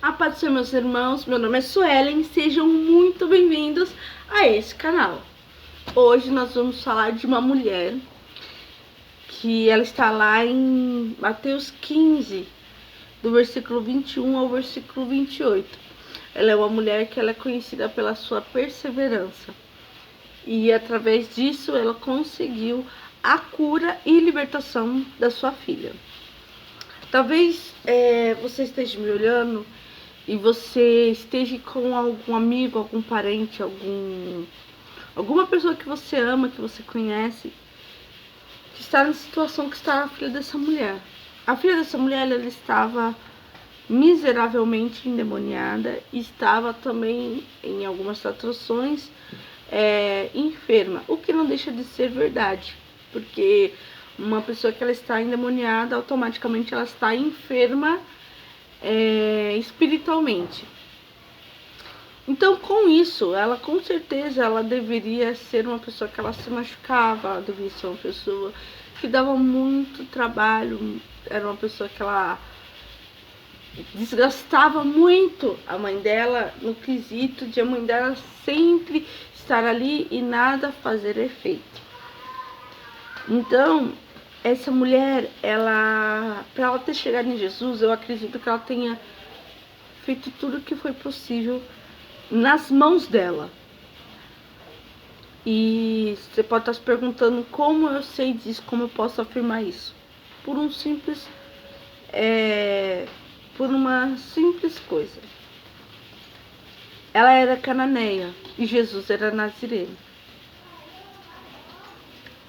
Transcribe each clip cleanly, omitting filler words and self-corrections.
A paz do Senhor, meus irmãos, meu nome é Suelen, sejam muito bem-vindos a esse canal. Hoje nós vamos falar de uma mulher que ela está lá em Mateus 15, do versículo 21 ao versículo 28. Ela é uma mulher que ela é conhecida pela sua perseverança. E através disso ela conseguiu a cura e libertação da sua filha. Talvez você esteja me olhando e você esteja com algum amigo, algum parente, alguma pessoa que você ama, que você conhece, que está na situação que está a filha dessa mulher. A filha dessa mulher, ela estava miseravelmente endemoniada e estava também, em algumas situações, enferma, o que não deixa de ser verdade, porque uma pessoa que ela está endemoniada, automaticamente ela está enferma espiritualmente. Então, com isso, ela com certeza ela deveria ser uma pessoa que ela se machucava, ela deveria ser uma pessoa que dava muito trabalho, era uma pessoa que ela desgastava muito a mãe dela, no quesito de a mãe dela sempre estar ali e nada fazer efeito. Então, essa mulher, para ela ter chegado em Jesus, eu acredito que ela tenha feito tudo o que foi possível nas mãos dela. E você pode estar se perguntando como eu sei disso, como eu posso afirmar isso. Por uma simples coisa. Ela era cananeia e Jesus era nazireu.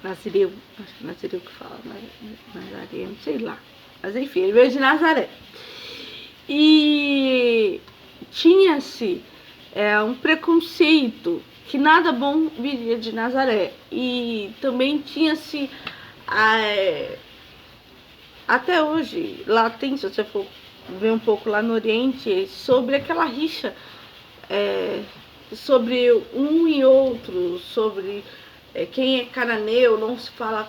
Nazireu, acho que Nazireu que fala, Nazareno, sei lá. Mas enfim, ele veio de Nazaré. E tinha-se um preconceito que nada bom viria de Nazaré. E também tinha-se, até hoje, lá tem, se você for ver um pouco lá no Oriente, sobre aquela rixa, sobre um e outro, sobre quem é cananeu não se fala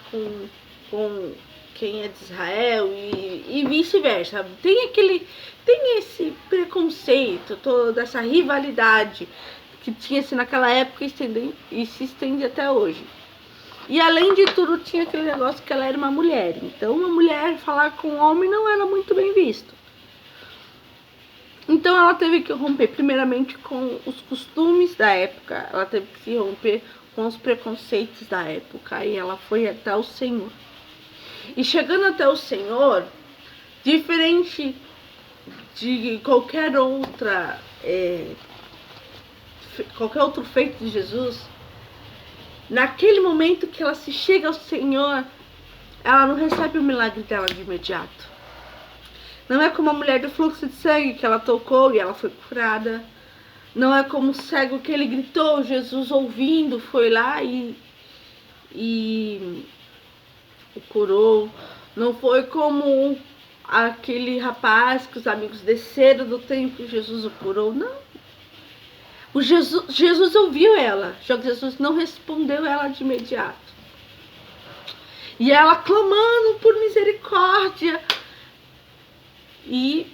com quem é de Israel e vice-versa. Tem esse preconceito, toda essa rivalidade que tinha-se naquela época e se estende até hoje. E além de tudo, tinha aquele negócio que ela era uma mulher. Então, uma mulher falar com um homem não era muito bem visto. Então, ela teve que romper primeiramente com os costumes da época. Ela teve que se romper com os preconceitos da época. E ela foi até o Senhor. E chegando até o Senhor, diferente de qualquer outro feito de Jesus, naquele momento que ela se chega ao Senhor, ela não recebe o milagre dela de imediato. Não é como a mulher do fluxo de sangue, que ela tocou e ela foi curada. Não é como o cego que ele gritou, Jesus ouvindo, foi lá e o curou. Não foi como aquele rapaz que os amigos desceram do templo e Jesus o curou. Não. Jesus ouviu ela, só que Jesus não respondeu ela de imediato. E ela clamando por misericórdia. E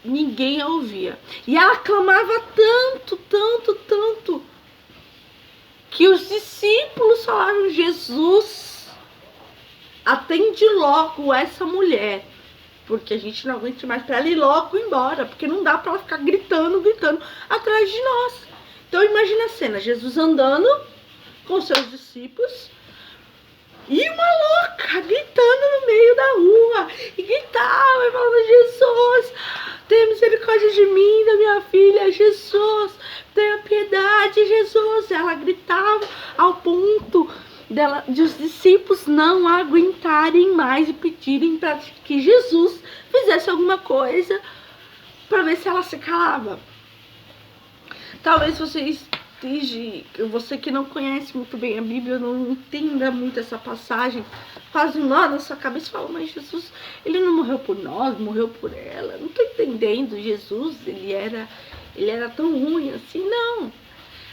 ninguém a ouvia. E ela clamava tanto, que os discípulos falaram: Jesus, atende logo essa mulher, porque a gente não aguenta mais, para ela ir logo embora, porque não dá para ela ficar gritando atrás de nós. Então imagina a cena, Jesus andando com seus discípulos e uma louca gritando no meio da rua, e gritava e falava: Jesus, tenha misericórdia de mim, da minha filha, Jesus, tenha piedade, Jesus. Ela gritava ao ponto de os discípulos não aguentarem mais e pedirem para que Jesus fizesse alguma coisa para ver se ela se calava. Talvez você que não conhece muito bem a Bíblia, não entenda muito essa passagem, faz um nó na sua cabeça e fala: mas Jesus, ele não morreu por nós, morreu por ela. Não estou entendendo, Jesus, ele era tão ruim assim. Não,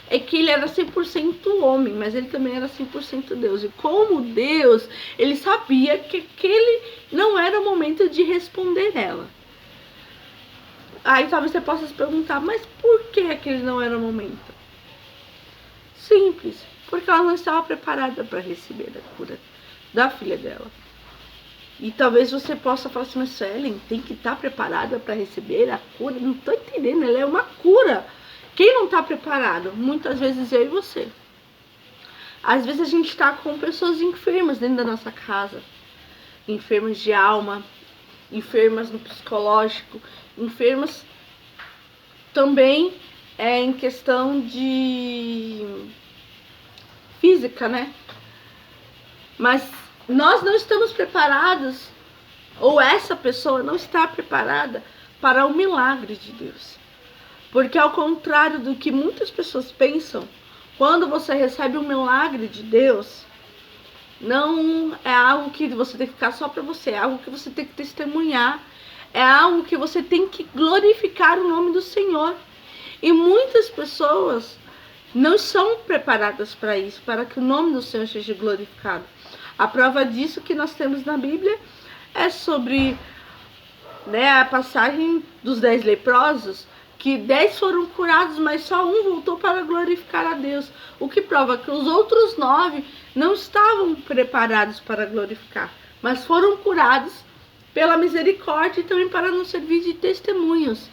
é que ele era 100% homem, mas ele também era 100% Deus. E como Deus, ele sabia que aquele não era o momento de responder ela. Aí talvez você possa se perguntar, mas por que aquele não era o momento? Simples, porque ela não estava preparada para receber a cura da filha dela. E talvez você possa falar assim, mas Suelen, tem que estar preparada para receber a cura? Não estou entendendo, ela é uma cura. Quem não está preparado? Muitas vezes eu e você. Às vezes a gente está com pessoas enfermas dentro da nossa casa. Enfermas de alma, enfermas no psicológico, enfermas também em questão de física, né? Mas nós não estamos preparados, ou essa pessoa não está preparada para o milagre de Deus. Porque ao contrário do que muitas pessoas pensam, quando você recebe um milagre de Deus, não é algo que você tem que ficar só para você, é algo que você tem que testemunhar, é algo que você tem que glorificar o nome do Senhor. E muitas pessoas não são preparadas para isso, para que o nome do Senhor seja glorificado. A prova disso que nós temos na Bíblia é sobre, né, a passagem dos 10 leprosos, que 10 foram curados, mas só um voltou para glorificar a Deus. O que prova que os outros 9 não estavam preparados para glorificar, mas foram curados pela misericórdia e também para nos servir de testemunhos.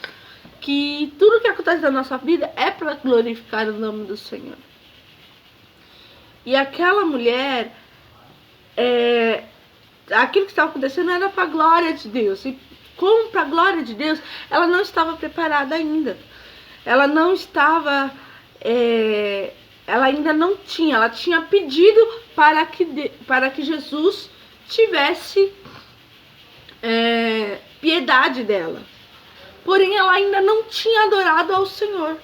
Que tudo que acontece na nossa vida é para glorificar o nome do Senhor. E aquela mulher, aquilo que estava acontecendo era para a glória de Deus. E como para a glória de Deus, ela não estava preparada ainda. Ela não estava, ela ainda não tinha, ela tinha pedido para que Jesus tivesse piedade dela. Porém, ela ainda não tinha adorado ao Senhor.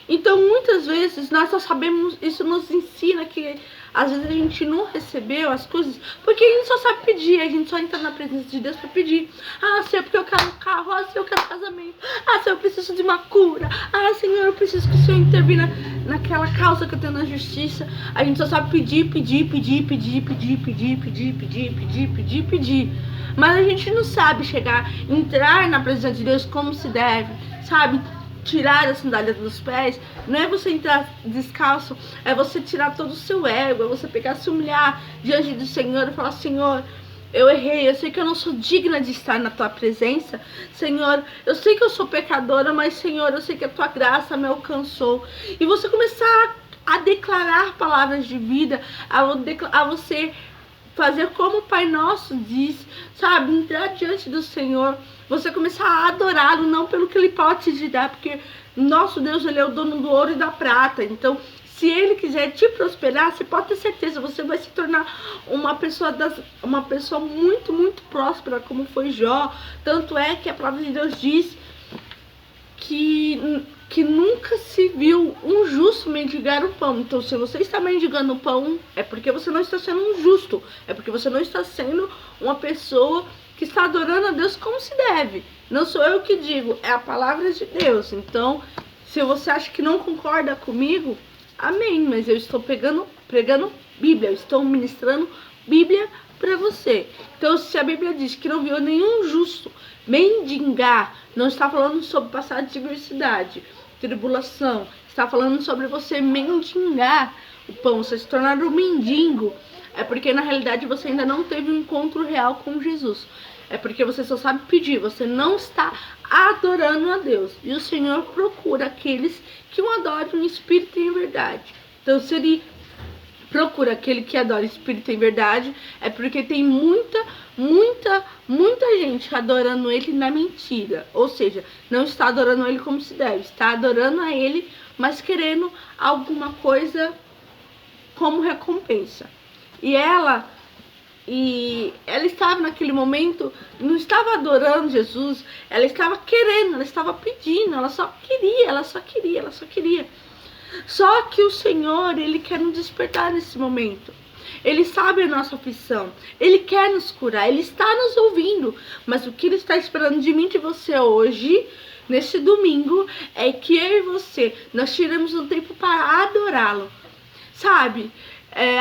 Então, muitas vezes, nós só sabemos, isso nos ensina que às vezes a gente não recebeu as coisas, porque a gente só sabe pedir, a gente só entra na presença de Deus para pedir. Ah, Senhor, porque eu quero um carro, ah, Senhor, eu quero casamento, ah, Senhor, eu preciso de uma cura, ah, Senhor, eu preciso que o Senhor intervina naquela causa que eu tenho na justiça. A gente só sabe pedir. Mas a gente não sabe entrar na presença de Deus como se deve, sabe? Tirar a sandália dos pés, não é você entrar descalço, é você tirar todo o seu ego, é você pegar, se humilhar diante do Senhor e falar, Senhor, eu errei, eu sei que eu não sou digna de estar na tua presença, Senhor, eu sei que eu sou pecadora, mas Senhor, eu sei que a tua graça me alcançou. E você começar a declarar palavras de vida, a você fazer como o Pai Nosso diz, sabe, entrar diante do Senhor, você começar a adorá-lo, não pelo que ele pode te dar, porque nosso Deus, ele é o dono do ouro e da prata. Então, se ele quiser te prosperar, você pode ter certeza, você vai se tornar uma pessoa muito, muito próspera, como foi Jó. Tanto é que a palavra de Deus diz que nunca se viu um justo mendigar o pão. Então, se você está mendigando o pão, é porque você não está sendo um justo, é porque você não está sendo uma pessoa que está adorando a Deus como se deve. Não sou eu que digo, é a palavra de Deus. Então, se você acha que não concorda comigo, amém, mas eu estou pregando Bíblia, eu estou ministrando Bíblia para você. Então, se a Bíblia diz que não viu nenhum justo mendigar, não está falando sobre passar adversidade, tribulação, está falando sobre você mendigar o pão, você se tornar um mendigo. É porque na realidade você ainda não teve um encontro real com Jesus. É porque você só sabe pedir, você não está adorando a Deus. E o Senhor procura aqueles que o adoram em espírito e em verdade. Então, se ele procura aquele que adora em espírito e em verdade, é porque tem muita gente adorando ele na mentira. Ou seja, não está adorando ele como se deve, está adorando a ele, mas querendo alguma coisa como recompensa. E ela estava naquele momento, não estava adorando Jesus, ela estava querendo, ela estava pedindo, ela só queria. Só que o Senhor, ele quer nos despertar nesse momento. Ele sabe a nossa aflição, ele quer nos curar, ele está nos ouvindo. Mas o que ele está esperando de mim e de você hoje, nesse domingo, é que eu e você, nós tiremos um tempo para adorá-lo. Sabe?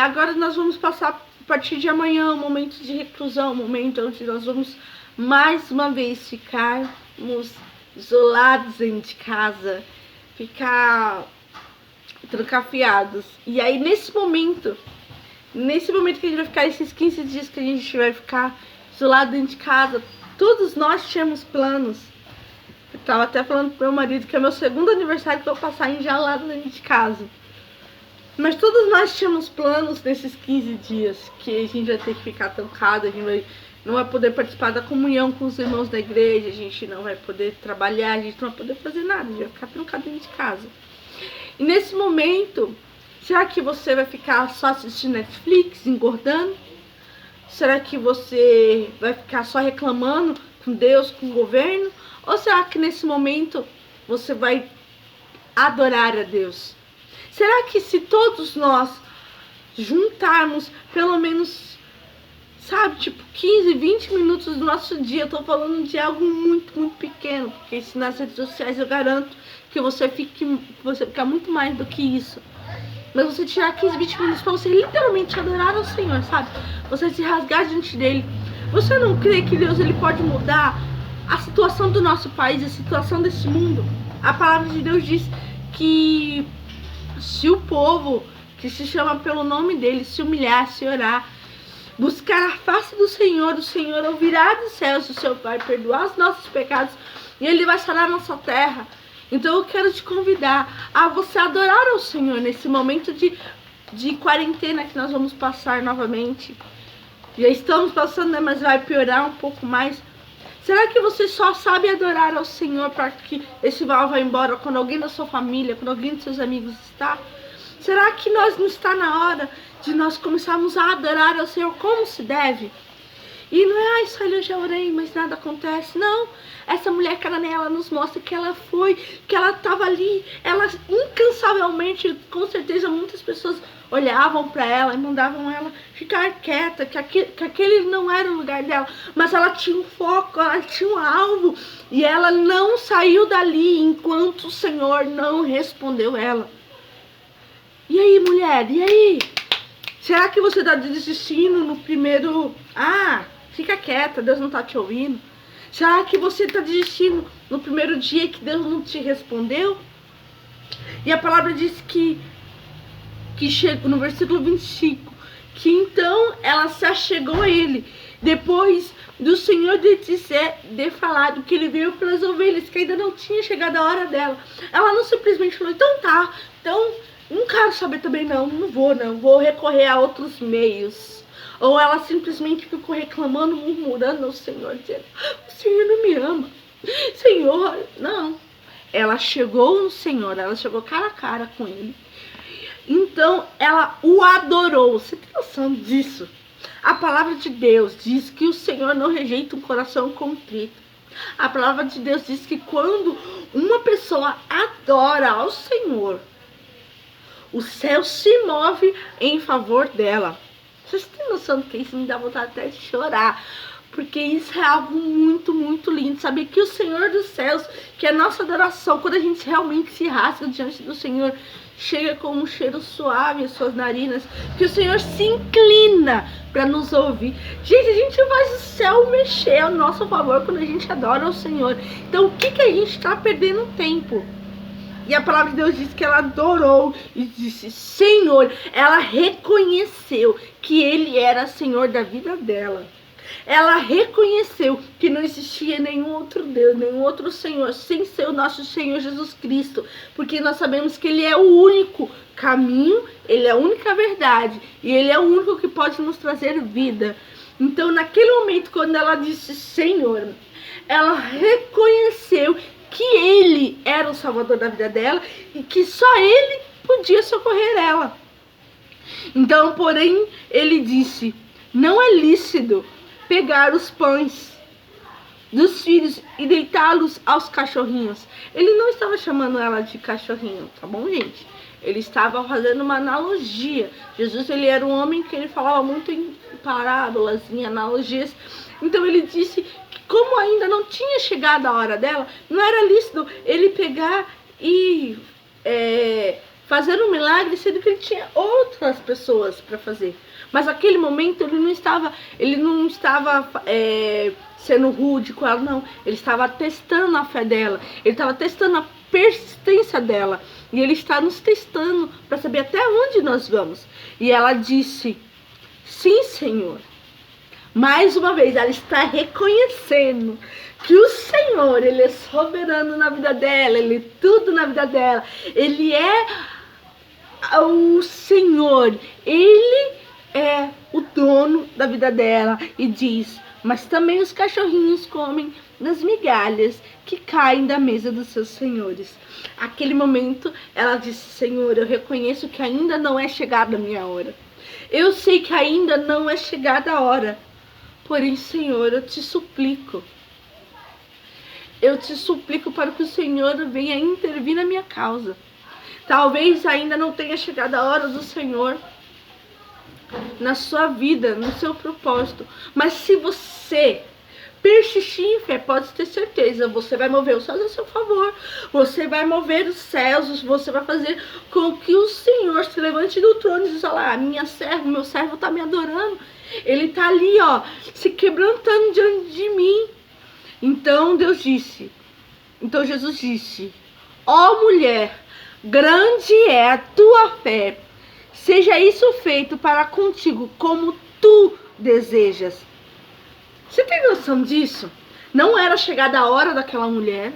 Agora nós vamos passar, a partir de amanhã, um momento de reclusão, um momento onde nós vamos mais uma vez ficarmos isolados dentro de casa, ficar trancafiados. E aí nesse momento que a gente vai ficar, esses 15 dias que a gente vai ficar isolado dentro de casa, todos nós tínhamos planos. Eu tava até falando pro meu marido que é meu segundo aniversário que eu vou passar enjaulado dentro de casa. Mas todos nós tínhamos planos nesses 15 dias, que a gente vai ter que ficar trancado, a gente não vai poder participar da comunhão com os irmãos da igreja, a gente não vai poder trabalhar, a gente não vai poder fazer nada, a gente vai ficar trancado dentro de casa. E nesse momento, será que você vai ficar só assistindo Netflix, engordando? Será que você vai ficar só reclamando com Deus, com o governo? Ou será que nesse momento você vai adorar a Deus? Será que se todos nós juntarmos pelo menos, sabe, tipo 15, 20 minutos do nosso dia, eu tô falando de algo muito, muito pequeno, porque se nas redes sociais eu garanto que você fica muito mais do que isso. Mas você tirar 15, 20 minutos pra você literalmente adorar ao Senhor, sabe? Você se rasgar diante dele. Você não crê que Deus ele pode mudar a situação do nosso país, a situação desse mundo? A palavra de Deus diz que se o povo que se chama pelo nome dele se humilhar, se orar, buscar a face do Senhor, o Senhor ouvirá dos céus, o seu Pai perdoar os nossos pecados e ele vai sarar a nossa terra. Então eu quero te convidar a você adorar ao Senhor nesse momento de quarentena que nós vamos passar novamente. Já estamos passando, né, mas vai piorar um pouco mais. Será que você só sabe adorar ao Senhor para que esse mal vá embora quando alguém da sua família, quando alguém dos seus amigos está? Será que não está na hora de nós começarmos a adorar ao Senhor como se deve? E não é, isso eu já orei, mas nada acontece. Não, essa mulher cananeia, ela nos mostra que ela estava ali, ela incansavelmente, com certeza muitas pessoas olhavam para ela e mandavam ela ficar quieta, que aquele não era o lugar dela, mas ela tinha um foco, ela tinha um alvo, e ela não saiu dali enquanto o Senhor não respondeu ela. E aí, mulher, e aí? Será que você está desistindo no primeiro... fica quieta, Deus não está te ouvindo? Será que você está desistindo no primeiro dia que Deus não te respondeu? E a palavra diz que chega no versículo 25, que então ela se achegou a ele, depois do Senhor de falado que ele veio pelas ovelhas, que ainda não tinha chegado a hora dela. Ela não simplesmente falou, então não quero saber também não vou recorrer a outros meios. Ou ela simplesmente ficou reclamando, murmurando ao Senhor, dizendo, o Senhor não me ama, Senhor, não. Ela chegou no Senhor, ela chegou cara a cara com ele. Então ela o adorou. Você tem noção disso? A palavra de Deus diz que o Senhor não rejeita um coração contrito. A palavra de Deus diz que quando uma pessoa adora ao Senhor, o céu se move em favor dela. Vocês têm noção do que isso? Me dá vontade até de chorar. Porque isso é algo muito, muito lindo. Saber que o Senhor dos céus, que é a nossa adoração, quando a gente realmente se rasga diante do Senhor, chega com um cheiro suave às suas narinas, que o Senhor se inclina para nos ouvir. Gente, a gente faz o céu mexer ao nosso favor quando a gente adora o Senhor. Então, o que a gente está perdendo tempo? E a palavra de Deus diz que ela adorou e disse, Senhor. Ela reconheceu que Ele era Senhor da vida dela. Ela reconheceu que não existia nenhum outro Deus, nenhum outro Senhor, sem ser o nosso Senhor Jesus Cristo. Porque nós sabemos que Ele é o único caminho, Ele é a única verdade. E Ele é o único que pode nos trazer vida. Então, naquele momento, quando ela disse Senhor, ela reconheceu que Ele era o Salvador da vida dela e que só Ele podia socorrer ela. Então, porém, ele disse, não é lícito pegar os pães dos filhos e deitá-los aos cachorrinhos. Ele não estava chamando ela de cachorrinho, tá bom, gente? Ele estava fazendo uma analogia. Jesus, ele era um homem que ele falava muito em parábolas, em analogias. Então ele disse que como ainda não tinha chegado a hora dela, não era lícito ele pegar e fazer um milagre, sendo que ele tinha outras pessoas para fazer. Mas naquele momento ele não estava sendo rude com ela, não. Ele estava testando a fé dela, ele estava testando a persistência dela, e ele está nos testando para saber até onde nós vamos. E ela disse: sim, Senhor. Mais uma vez, ela está reconhecendo que o Senhor, Ele é soberano na vida dela, Ele é tudo na vida dela. Ele é o Senhor, Ele é o dono da vida dela. E diz: mas também os cachorrinhos comem das migalhas que caem da mesa dos seus senhores. Aquele momento, ela disse: Senhor, eu reconheço que ainda não é chegada a minha hora. Eu sei que ainda não é chegada a hora. Porém, Senhor, eu te suplico para que o Senhor venha intervir na minha causa. Talvez ainda não tenha chegado a hora do Senhor na sua vida, no seu propósito. Mas se você persistir em fé, pode ter certeza, você vai mover os céus a seu favor. Você vai mover os céus, você vai fazer com que o Senhor se levante do trono e diz: olha lá, minha serva, meu servo está me adorando. Ele está ali, ó, se quebrantando diante de mim. Então Jesus disse: ó mulher, grande é a tua fé. Seja isso feito para contigo como tu desejas. Você tem noção disso? Não era chegada a hora daquela mulher.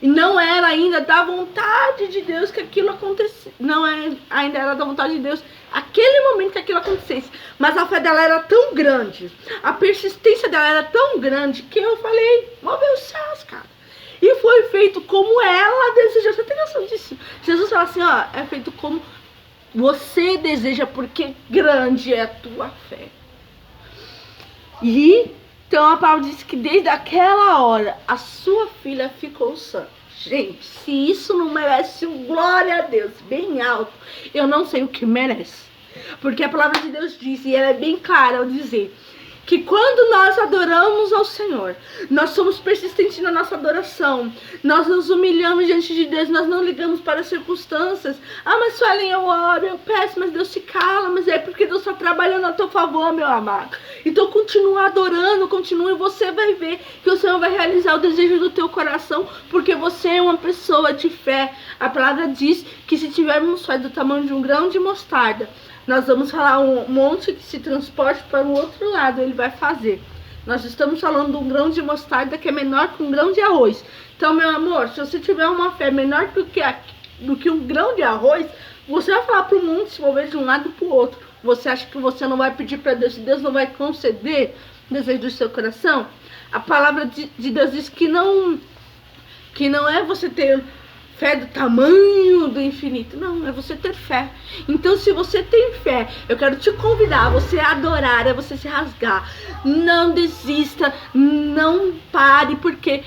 E não era ainda da vontade de Deus que aquilo acontecesse. Não ainda era da vontade de Deus aquele momento que aquilo acontecesse. Mas a fé dela era tão grande, a persistência dela era tão grande, que eu falei: moveu os céus, cara. E foi feito como ela desejou. Você tem noção disso? Jesus fala assim: ó, é feito como você deseja, porque grande é a tua fé. E então a palavra diz que desde aquela hora a sua filha ficou sã. Gente, se isso não merece um glória a Deus bem alto, eu não sei o que merece. Porque a palavra de Deus diz, e ela é bem clara ao dizer, que quando nós adoramos ao Senhor, nós somos persistentes na nossa adoração, nós nos humilhamos diante de Deus, nós não ligamos para as circunstâncias. Ah, mas Suelen, eu oro, eu peço, mas Deus se cala. Mas é porque Deus está trabalhando a teu favor, meu amado. Então continua adorando, continue, e você vai ver que o Senhor vai realizar o desejo do teu coração, porque você é uma pessoa de fé. A palavra diz que se tivermos fé do tamanho de um grão de mostarda, nós vamos falar um monte que se transporte para o outro lado, ele vai fazer. Nós estamos falando de um grão de mostarda que é menor que um grão de arroz. Então, meu amor, se você tiver uma fé menor do que um grão de arroz, você vai falar para o mundo se mover de um lado para o outro. Você acha que você não vai pedir para Deus, e Deus não vai conceder o desejo do seu coração? A palavra de Deus diz que não é você ter fé do tamanho do infinito. Não, é você ter fé. Então, se você tem fé, eu quero te convidar a você adorar, a você se rasgar. Não desista, não pare, porque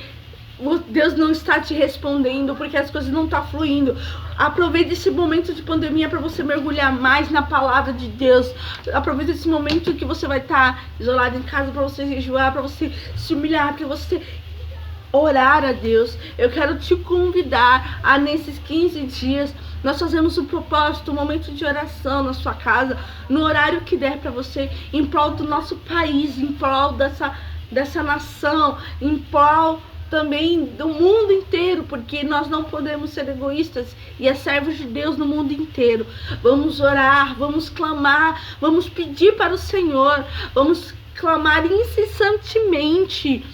Deus não está te respondendo, porque as coisas não estão fluindo. Aproveite esse momento de pandemia para você mergulhar mais na palavra de Deus. Aproveite esse momento que você vai estar isolado em casa, para você jejuar, para você se humilhar, para você orar a Deus. Eu quero te convidar a, nesses 15 dias, nós fazemos um propósito, um momento de oração na sua casa, no horário que der para você, em prol do nosso país, em prol dessa nação, em prol também do mundo inteiro, porque nós não podemos ser egoístas e é servos de Deus no mundo inteiro. Vamos orar, vamos clamar, vamos pedir para o Senhor, vamos clamar incessantemente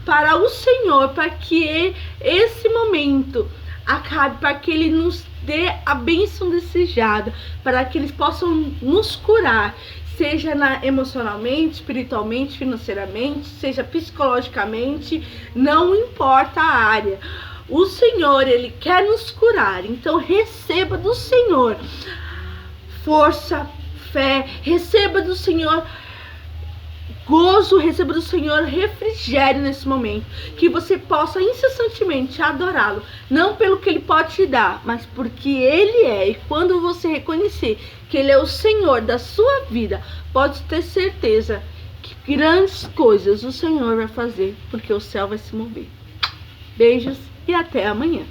para o Senhor, para que esse momento acabe, para que Ele nos dê a bênção desejada, para que eles possam nos curar, seja emocionalmente, espiritualmente, financeiramente, seja psicologicamente, não importa a área. O Senhor, Ele quer nos curar, então receba do Senhor força, fé, receba do Senhor gozo, receba do Senhor refrigério nesse momento, que você possa incessantemente adorá-lo, não pelo que Ele pode te dar, mas porque Ele é. E quando você reconhecer que Ele é o Senhor da sua vida, pode ter certeza que grandes coisas o Senhor vai fazer, porque o céu vai se mover. Beijos e até amanhã.